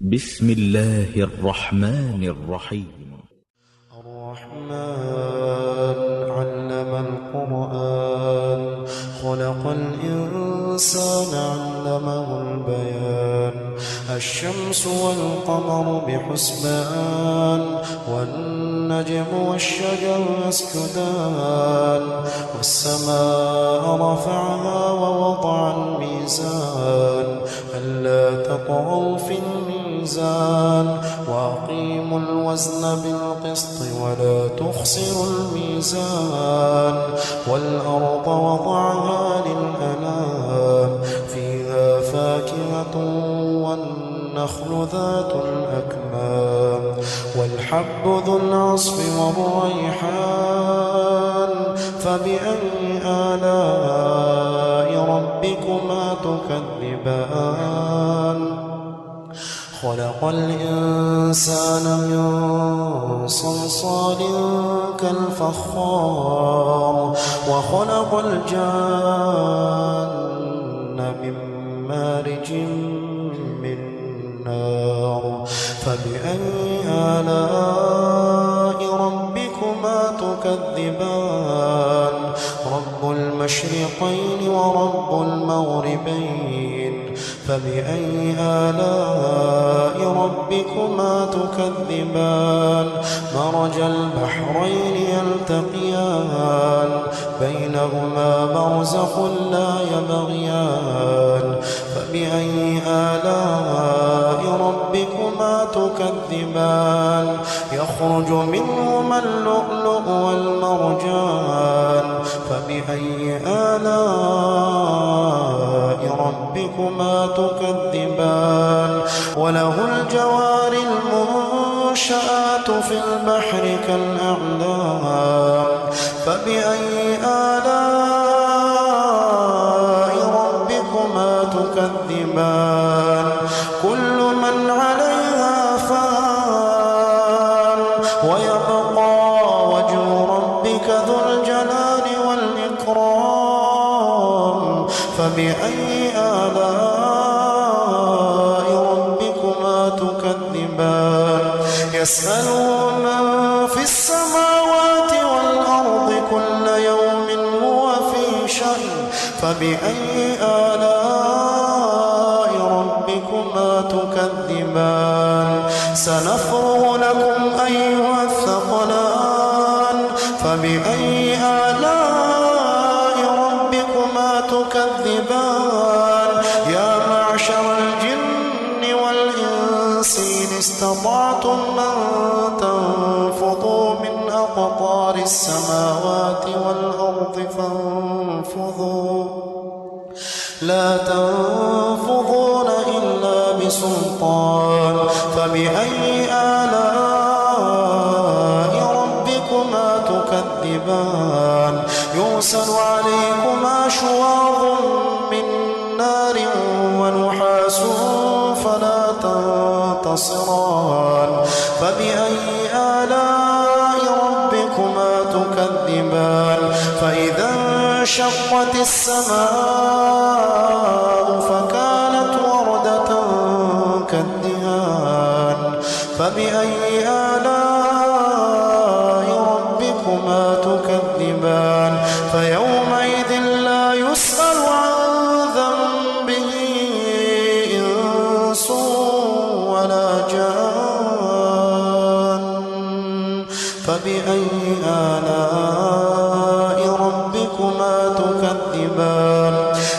بسم الله الرحمن الرحيم. الرحمن علم القرآن خلق الإنسان علمه البيان الشمس والقمر بحسبان والنجم والشجر يسجدان والسماء رفعها ووضع الميزان ألا تطغوا في الميزان وأقيموا الوزن بالقسط ولا تخسروا الميزان والأرض وضعها للأنام فيها فاكهة والنخل ذات الأكمام والحب ذو العصف والريحان فبأي آلاء ربكما تكذبان خلق الإنسان من صلصال كالفخار وخلق الجان من مارج من نار فبأي آلاء ربكما تكذبان رب المشرقين ورب المغربين فبأي آلاء ربكما تكذبان مرج البحرين يلتقيان بينهما برزخ لا يبغيان فبأي آلاء ربكما تكذبان يخرج منهما اللؤلؤ والمرجان فبأي آلاء ربكما تكذبان وله الجوار المنشآت في البحر كالأعلام فبأي آلاء ربكما تكذبان كل من عليها فان ويبقى وجه ربك ذو الجلال والإكرام فبأي آلاء ربكما تكذبان يسأله من في السماوات والأرض كل يوم هو في شأن فبأي آلاء ربكما تكذبان سنفرغ لكم أيها الثقلان فبأي آلاء ربكما تكذبان يا معشر الجن والإنس إن استطعتم أن تنفضوا من أقطار السماوات والأرض فانفضوا لا تنفضون إلا بسلطان فبأي آلاء ربكما تكذبان يرسل عليكما شواظ من نار ونحاس فلا تنتصران فبأي آلاء ربكما تكذبان فإذا انشقت السماء فكانت وردة كالدهان فبأي آلاء ربكما تكذبان فيومئذ لا يسأل عن ذنبه إنس ولا جان فبأي آلاء ربكما تكذبان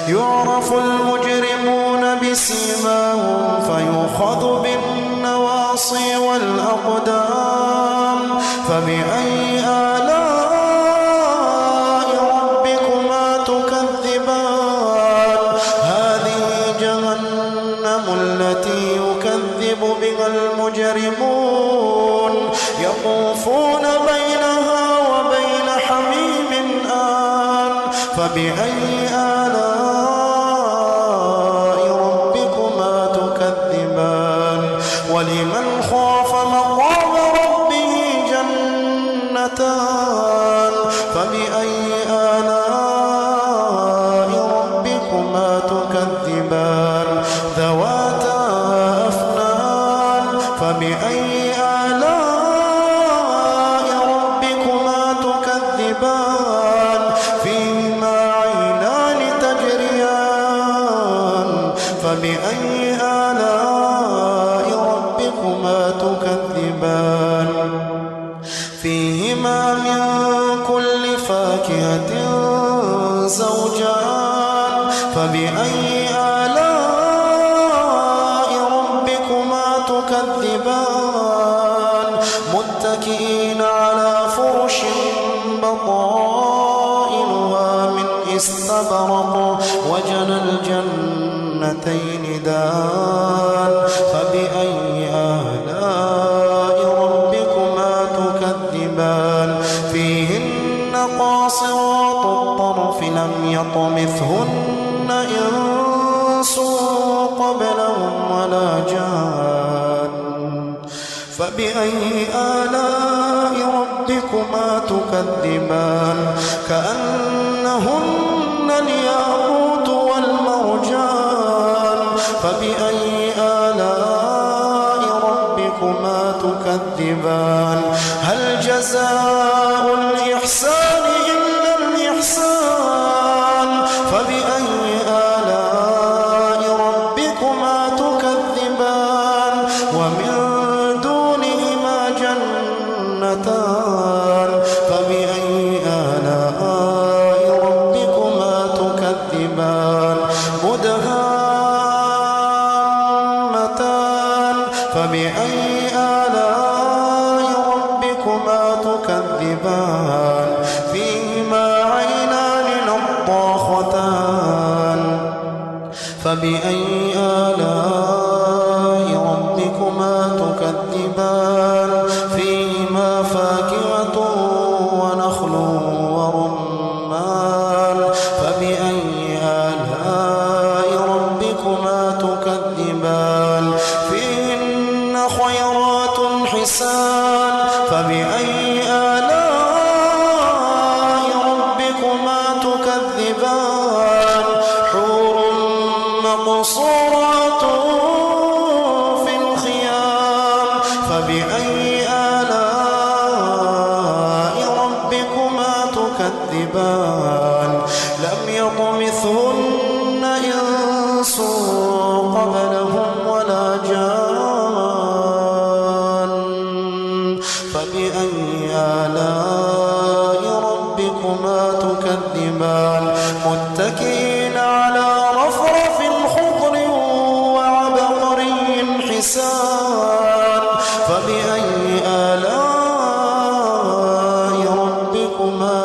يعرف المجرمون بسيماهم فيؤخذ بالنواصي والأقدام فبأي آلاء ربكما تكذبان هذه جهنم التي يكذب بها المجرمون يطوفون بينها وبين حميم آن فبأي آلاء ربكما تكذبان ولمن خاف مقام ربه جنتان فبأي آلاء ربكما تكذبان ذواتا أفنان فاكهة زوجان فبأي آلاء ربكما تكذبان متكئين على فرش بطائنها من استبرق وجنى الجنتين دان فبأي آلاء ربكما تكذبان فيهن قاصرات الطرف لم يطمثهن إنس قبلهم ولا جان فبأي آلاء ربكما تكذبان كأنهن الياقوت والمرجان فبأي آلاء ربكما تكذبان هل جزاء الإحسان إلا الإحسان فبأي آلاء ربكما تكذبان ومن دونهما جنتان فبأي آلاء ربكما تكذبان مدهامتان فبأي آلاء ربكما تكذبان فيهما عينان نضاختان فبأي آلاء ربكما تكذبان فيهما فاكهة ونخل ورمان فبأي آلاء ربكما تكذبان فيهن خيرات حسان فبأي آلاء ربكما تكذبان حور مقصورات في الخيام فبأي آلاء ربكما تكذبان لم يطمثهن إنس قبلهم ولا جان فبأي آلاء ربكما تكذبان متكئين على رفرف خضر وعبقري حسان فبأي آلاء ربكما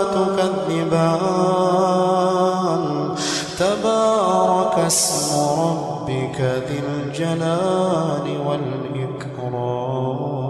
تكذبان تبارك اسم ربك ذي الجلال والإكرام